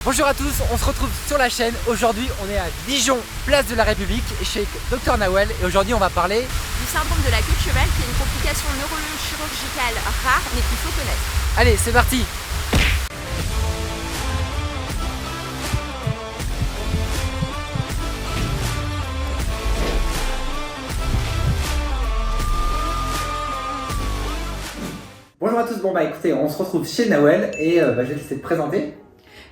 Bonjour à tous, on se retrouve sur la chaîne. Aujourd'hui on est à Dijon, place de la République, chez Dr Nawel. Et aujourd'hui on va parler du syndrome de la queue de cheval, qui est une complication neurochirurgicale rare mais qu'il faut connaître. Allez, c'est parti. Bonjour à tous, écoutez, on se retrouve chez Nawel et je vais te laisser te présenter.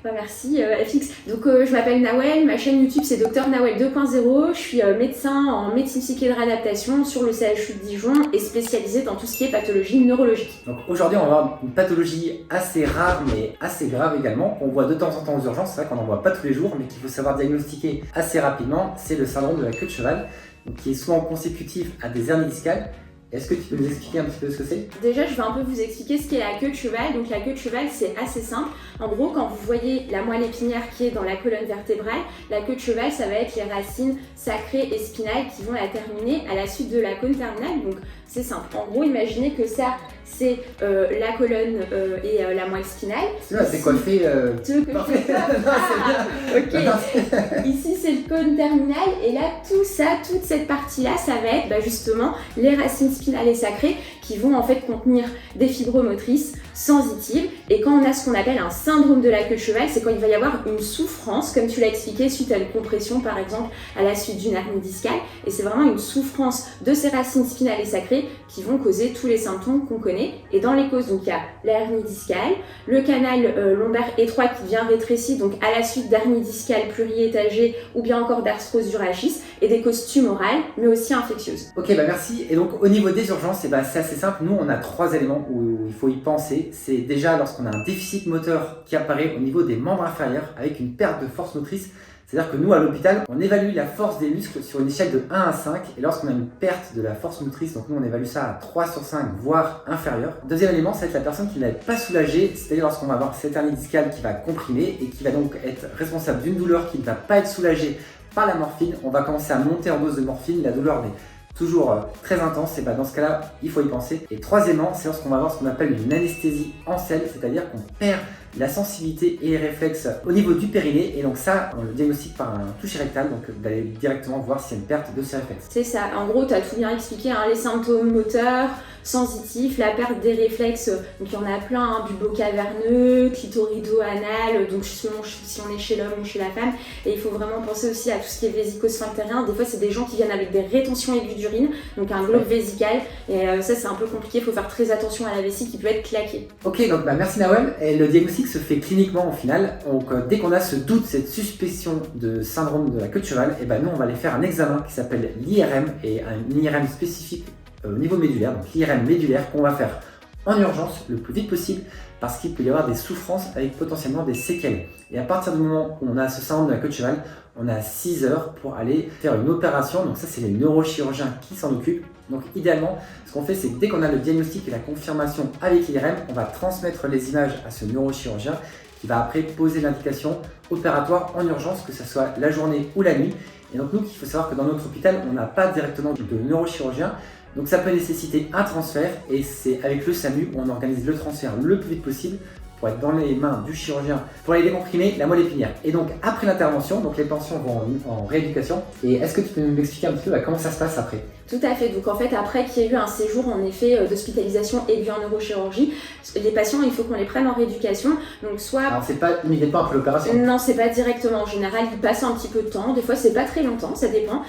Merci FX. Donc je m'appelle Nawel, ma chaîne YouTube c'est Dr Nawel 2.0. Je suis médecin en médecine psyché de réadaptation sur le CHU de Dijon et spécialisée dans tout ce qui est pathologie neurologique. Donc aujourd'hui on va voir une pathologie assez rare mais assez grave également, qu'on voit de temps en temps aux urgences, c'est vrai qu'on n'en voit pas tous les jours mais qu'il faut savoir diagnostiquer assez rapidement, c'est le syndrome de la queue de cheval, donc, qui est souvent consécutif à des hernies discales. Est-ce que tu peux nous expliquer un petit peu ce que c'est? Déjà, je vais un peu vous expliquer ce qu'est la queue de cheval. Donc la queue de cheval, c'est assez simple. En gros, quand vous voyez la moelle épinière qui est dans la colonne vertébrale, la queue de cheval, ça va être les racines sacrées et spinales qui vont la terminer à la suite de la cône terminale. Donc c'est simple. En gros, imaginez que ça, c'est la colonne et la moelle spinale. C'est coiffé. Tu veux que je fasse ça? Ok. Ici, c'est le cône terminal. Et là, tout ça, toute cette partie-là, ça va être justement les racines spinales et sacrées qui vont en fait contenir des fibres motrices sensitives. Et quand on a ce qu'on appelle un syndrome de la queue de cheval, c'est quand il va y avoir une souffrance, comme tu l'as expliqué, suite à une compression par exemple à la suite d'une hernie discale. Et c'est vraiment une souffrance de ces racines spinales et sacrées qui vont causer tous les symptômes qu'on connaît. Et dans les causes, donc il y a la hernie discale, le canal lombaire étroit qui devient rétréci, donc à la suite d'hernie discale pluriétagée ou bien encore d'arthrose du rachis, et des causes tumorales, mais aussi infectieuses. Ok, merci. Et donc au niveau des urgences, c'est assez simple. Nous, on a 3 éléments où il faut y penser. C'est déjà lorsqu'on a un déficit moteur qui apparaît au niveau des membres inférieurs avec une perte de force motrice. C'est-à-dire que nous, à l'hôpital, on évalue la force des muscles sur une échelle de 1 à 5. Et lorsqu'on a une perte de la force motrice, donc nous, on évalue ça à 3 sur 5, voire inférieur. Deuxième élément, ça va être la personne qui va être pas soulagée. C'est-à-dire lorsqu'on va avoir cette hernie discale qui va comprimer et qui va donc être responsable d'une douleur qui ne va pas être soulagée par la morphine. On va commencer à monter en dose de morphine. La douleur est toujours très intense, et dans ce cas-là, il faut y penser. Et troisièmement, c'est lorsqu'on va avoir ce qu'on appelle une anesthésie en selle, c'est-à-dire qu'on perd la sensibilité et les réflexes au niveau du périnée, et donc ça, on le diagnostique par un toucher rectal, donc d'aller directement voir s'il y a une perte de ces réflexes. C'est ça, en gros, tu as tout bien expliqué, les symptômes moteurs, sensitifs, la perte des réflexes, donc il y en a plein, bucco-caverneux, clitorido-anal, donc selon si on est chez l'homme ou chez la femme. Et il faut vraiment penser aussi à tout ce qui est vésico-sphinctérien. Des fois, c'est des gens qui viennent avec des rétentions aiguës d'urine, donc un globe vésical, et ça, c'est un peu compliqué, il faut faire très attention à la vessie qui peut être claquée. Ok, donc merci Nawel. Et le diagnostic se fait cliniquement au final. Donc dès qu'on a ce doute, cette suspicion de syndrome de la queue de cheval, et nous, on va aller faire un examen qui s'appelle l'IRM, et un IRM spécifique au niveau médulaire, donc l'IRM médulaire qu'on va faire en urgence le plus vite possible parce qu'il peut y avoir des souffrances avec potentiellement des séquelles. Et à partir du moment où on a ce syndrome de la queue de cheval, on a 6 heures pour aller faire une opération. Donc ça, c'est les neurochirurgiens qui s'en occupent. Donc idéalement, ce qu'on fait, c'est que dès qu'on a le diagnostic et la confirmation avec l'IRM, on va transmettre les images à ce neurochirurgien qui va après poser l'indication opératoire en urgence, que ce soit la journée ou la nuit. Et donc nous, il faut savoir que dans notre hôpital, on n'a pas directement de neurochirurgien. Donc ça peut nécessiter un transfert, et c'est avec le SAMU où on organise le transfert le plus vite possible pour être dans les mains du chirurgien pour aller décomprimer la moelle épinière. Et donc après l'intervention, donc les patients vont en rééducation. Et est-ce que tu peux nous expliquer un petit peu comment ça se passe après? Tout à fait. Donc en fait, après qu'il y ait eu un séjour en effet d'hospitalisation aiguë en neurochirurgie, les patients, il faut qu'on les prenne en rééducation. Donc soit... Alors c'est pas immédiatement après l'opération? Non, c'est pas directement. En général, ils passent un petit peu de temps. Des fois, c'est pas très longtemps, ça dépend.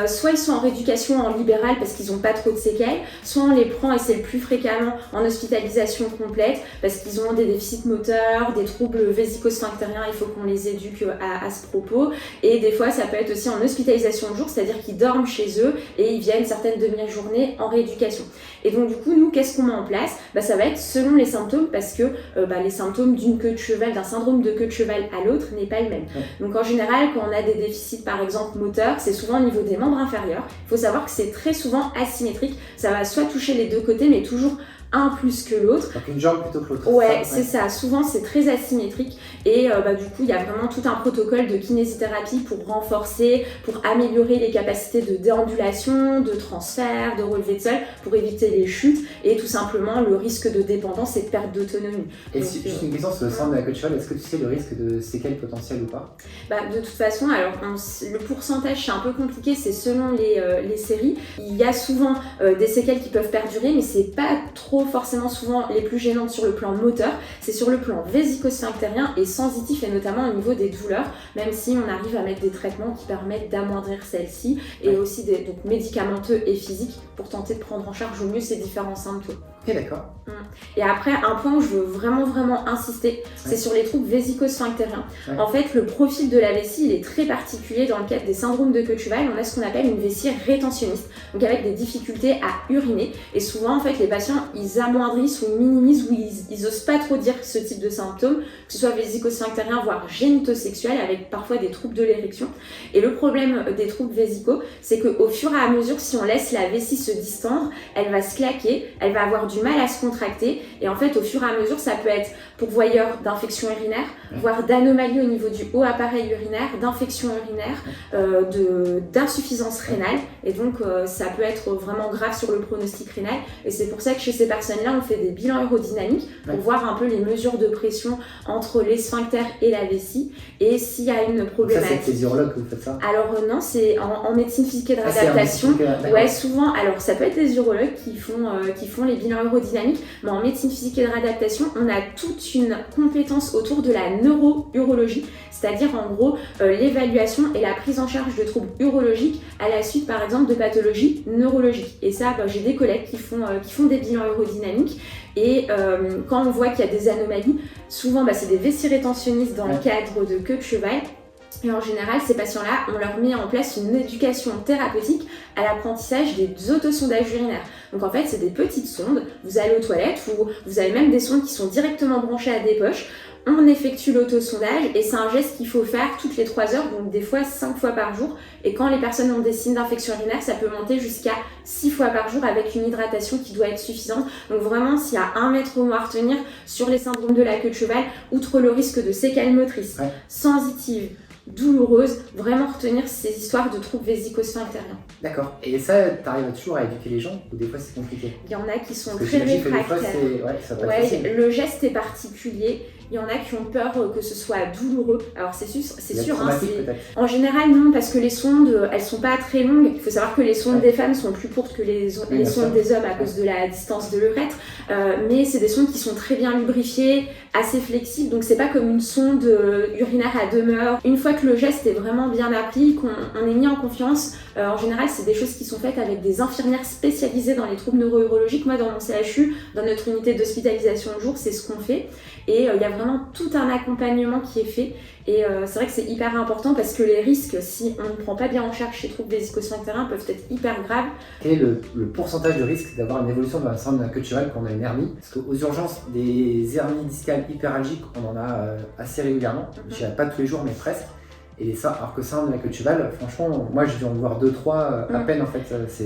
Soit ils sont en rééducation en libéral parce qu'ils ont pas trop de séquelles, soit on les prend, et c'est le plus fréquemment, en hospitalisation complète parce qu'ils ont des déficits moteurs, des troubles vésico-sphinctériens, il faut qu'on les éduque à ce propos. Et des fois, ça peut être aussi en hospitalisation de jour, c'est-à-dire qu'ils dorment chez eux et ils viennent certaines demi-journées en rééducation. Et donc du coup, nous, qu'est-ce qu'on met en place? Ça va être selon les symptômes, parce que les symptômes d'une queue de cheval, d'un syndrome de queue de cheval à l'autre n'est pas le même. Donc en général, quand on a des déficits par exemple moteurs, c'est souvent au niveau des membres inférieurs. Il faut savoir que c'est très souvent asymétrique, ça va soit toucher les deux côtés, mais toujours un plus que l'autre. Donc une jambe plutôt que l'autre. Ouais, c'est ça. Souvent, c'est très asymétrique. Et du coup, il y a vraiment tout un protocole de kinésithérapie pour renforcer, pour améliorer les capacités de déambulation, de transfert, de relevé de sol, pour éviter les chutes et tout simplement le risque de dépendance et de perte d'autonomie. Et juste une question sur le centre de la queue de cheval, est-ce que tu sais le risque de séquelles potentielles ou pas? De toute façon, alors le pourcentage c'est un peu compliqué, c'est selon les séries. Il y a souvent des séquelles qui peuvent perdurer, mais c'est pas trop forcément souvent les plus gênantes sur le plan moteur, c'est sur le plan vésico-sphinctérien et sensitif, et notamment au niveau des douleurs, même si on arrive à mettre des traitements qui permettent d'amoindrir celles-ci, et aussi donc médicamenteux et physiques pour tenter de prendre en charge au mieux ces différents symptômes. Ok, d'accord. Et après, un point où je veux vraiment insister, c'est sur les troubles vésico-sphinctériens. En fait, le profil de la vessie, il est très particulier dans le cadre des syndromes de queue de cheval. On a ce qu'on appelle une vessie rétentionniste, donc avec des difficultés à uriner. Et souvent, en fait, les patients, ils amoindrissent ou minimisent, ou ils osent pas trop dire ce type de symptômes, que ce soit vésico-sphinctérien, voire génitosexuel, avec parfois des troubles de l'érection. Et le problème des troubles vésicaux, c'est qu'au fur et à mesure, si on laisse la vessie se distendre, elle va se claquer, elle va avoir du mal à se contracter, et en fait au fur et à mesure ça peut être pourvoyeur d'infections urinaires, voire d'anomalies au niveau du haut appareil urinaire, d'infections urinaires, d'insuffisance rénale, et donc ça peut être vraiment grave sur le pronostic rénal, et c'est pour ça que chez ces personnes-là on fait des bilans aérodynamiques pour voir un peu les mesures de pression entre les sphincters et la vessie, et s'il y a une problématique. Ça c'est avec les urologues que vous faites ça? Alors non, c'est en médecine physique et de réadaptation. Ouais, souvent, alors ça peut être des urologues qui font les bilans aérodynamiques, mais en médecine physique et de réadaptation, on a toute une compétence autour de la neurourologie, c'est-à-dire en gros l'évaluation et la prise en charge de troubles urologiques à la suite par exemple de pathologies neurologiques. Et ça, j'ai des collègues qui font des bilans aérodynamiques, et quand on voit qu'il y a des anomalies, souvent c'est des vessies rétentionnistes dans le cadre de queue de cheval. Et en général, ces patients-là, on leur met en place une éducation thérapeutique à l'apprentissage des autosondages urinaires. Donc en fait, c'est des petites sondes, vous allez aux toilettes, ou vous avez même des sondes qui sont directement branchées à des poches. On effectue l'autosondage, et c'est un geste qu'il faut faire toutes les 3 heures, donc des fois 5 fois par jour. Et quand les personnes ont des signes d'infection urinaire, ça peut monter jusqu'à 6 fois par jour avec une hydratation qui doit être suffisante. Donc vraiment, s'il y a un maître mot à retenir sur les syndromes de la queue de cheval, outre le risque de séquelles motrices, sensitives, douloureuse, vraiment retenir ces histoires de troubles vésico-sphinctériens. D'accord. Et ça, t'arrives toujours à éduquer les gens, ou des fois c'est compliqué? Il y en a qui sont très réfractaires. Le geste est particulier. Il y en a qui ont peur que ce soit douloureux. Alors c'est sûr, en général non, parce que les sondes, elles sont pas très longues. Il faut savoir que les sondes des femmes sont plus courtes que les sondes des hommes à cause de la distance de l'urètre. Mais c'est des sondes qui sont très bien lubrifiées, assez flexibles. Donc c'est pas comme une sonde urinaire à demeure. Une fois que le geste est vraiment bien appris, qu'on est mis en confiance, en général c'est des choses qui sont faites avec des infirmières spécialisées dans les troubles neuro-urologiques. Moi dans mon CHU, dans notre unité d'hospitalisation de jour, c'est ce qu'on fait. Et il y a vraiment tout un accompagnement qui est fait, et c'est vrai que c'est hyper important parce que les risques, si on ne prend pas bien en charge ces troubles vésico-sphinctériens, peuvent être hyper graves. Quel est le pourcentage de risque d'avoir une évolution de la syndrome de la queue de cheval quand on a une hernie? Parce qu'aux urgences, des hernies discales hyperalgiques, on en a assez régulièrement. Je dirais pas tous les jours, mais presque. Et ça, alors que ça, de la queue de cheval, franchement, moi j'ai dû en voir 2-3 à peine en fait.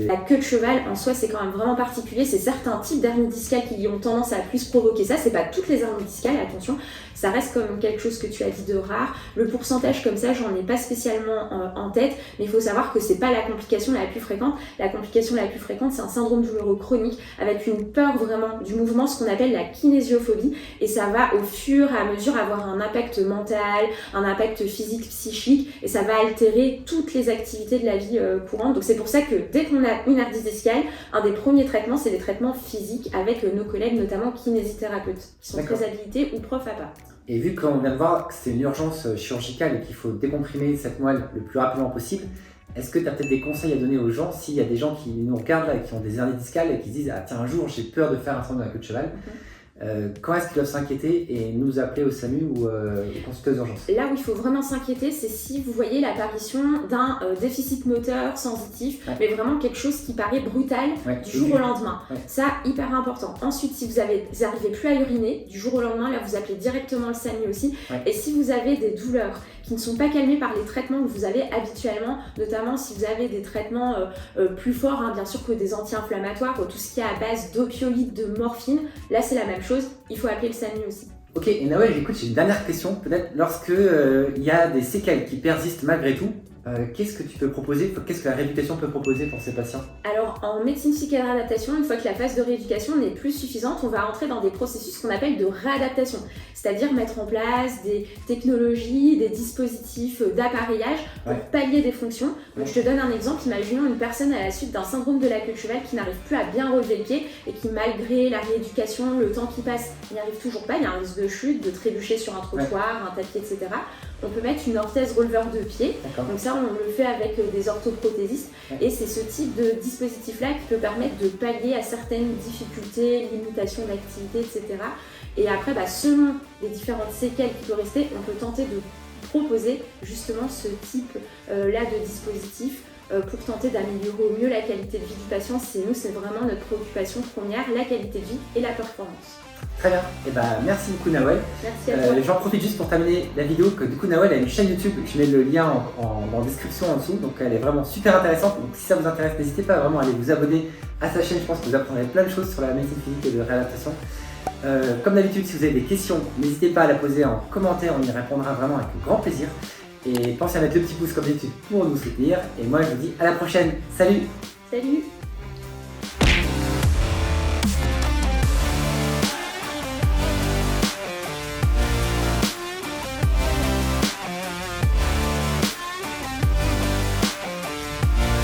La queue de cheval en soi, c'est quand même vraiment particulier. C'est certains types d'hernies discales qui ont tendance à plus provoquer ça. C'est pas toutes les hernies discales, attention. Ça reste comme quelque chose que tu as dit de rare. Le pourcentage comme ça, j'en ai pas spécialement en tête, mais il faut savoir que c'est pas la complication la plus fréquente. La complication la plus fréquente, c'est un syndrome douloureux chronique avec une peur vraiment du mouvement, ce qu'on appelle la kinésiophobie, et ça va au fur et à mesure avoir un impact mental, un impact physique, psychique, et ça va altérer toutes les activités de la vie courante. Donc c'est pour ça que dès qu'on a une hernie discale, un des premiers traitements, c'est des traitements physiques avec nos collègues, notamment kinésithérapeutes, qui sont très habilités ou profs à part. Et vu qu'on vient de voir que c'est une urgence chirurgicale et qu'il faut décomprimer cette moelle le plus rapidement possible, est-ce que tu as peut-être des conseils à donner aux gens s'il y a des gens qui nous regardent là et qui ont des hernies discales et qui se disent « Ah tiens, un jour j'ai peur de faire un syndrome de la queue de cheval ». Quand est-ce qu'ils doivent s'inquiéter et nous appeler au SAMU ou consulter aux urgences? Là où il faut vraiment s'inquiéter, c'est si vous voyez l'apparition d'un déficit moteur sensitif, mais vraiment quelque chose qui paraît brutal du jour au lendemain. Ça, hyper important. Ensuite, si vous n'arrivez plus à uriner du jour au lendemain, là vous appelez directement le SAMU aussi. Et si vous avez des douleurs qui ne sont pas calmés par les traitements que vous avez habituellement, notamment si vous avez des traitements plus forts, hein, bien sûr que des anti-inflammatoires, tout ce qui est à base d'opioïdes, de morphine, là c'est la même chose, il faut appeler le SAMU aussi. Ok, et Nawel, écoute, j'ai une dernière question. Peut-être lorsque il y a des séquelles qui persistent malgré tout, qu'est-ce que tu peux proposer, qu'est-ce que la rééducation peut proposer pour ces patients? Alors en médecine physique et de réadaptation, une fois que la phase de rééducation n'est plus suffisante, on va entrer dans des processus qu'on appelle de réadaptation, c'est-à-dire mettre en place des technologies, des dispositifs d'appareillage pour pallier des fonctions. Donc je te donne un exemple, imaginons une personne à la suite d'un syndrome de la queue de cheval qui n'arrive plus à bien relever le pied et qui malgré la rééducation, le temps qui passe, n'y arrive toujours pas, il y a un risque de chute, de trébucher sur un trottoir, un tapis, etc. On peut mettre une orthèse releveur de pied, donc ça on le fait avec des orthoprothésistes et c'est ce type de dispositif là qui peut permettre de pallier à certaines difficultés, limitations d'activité, etc. Et après, selon les différentes séquelles qui peuvent rester, on peut tenter de proposer justement ce type là de dispositif pour tenter d'améliorer au mieux la qualité de vie du patient. C'est vraiment notre préoccupation première, la qualité de vie et la performance. Très bien, et merci beaucoup Nawel. Merci à toi. J'en profite juste pour terminer la vidéo que du coup Nawel a une chaîne YouTube, je mets le lien en description en dessous, donc elle est vraiment super intéressante, donc si ça vous intéresse n'hésitez pas vraiment à aller vous abonner à sa chaîne, je pense que vous apprendrez plein de choses sur la médecine physique et de réadaptation. Comme d'habitude, si vous avez des questions, n'hésitez pas à la poser en commentaire, on y répondra vraiment avec grand plaisir. Et pensez à mettre le petit pouce comme d'habitude pour nous soutenir, et moi je vous dis à la prochaine, salut! Salut!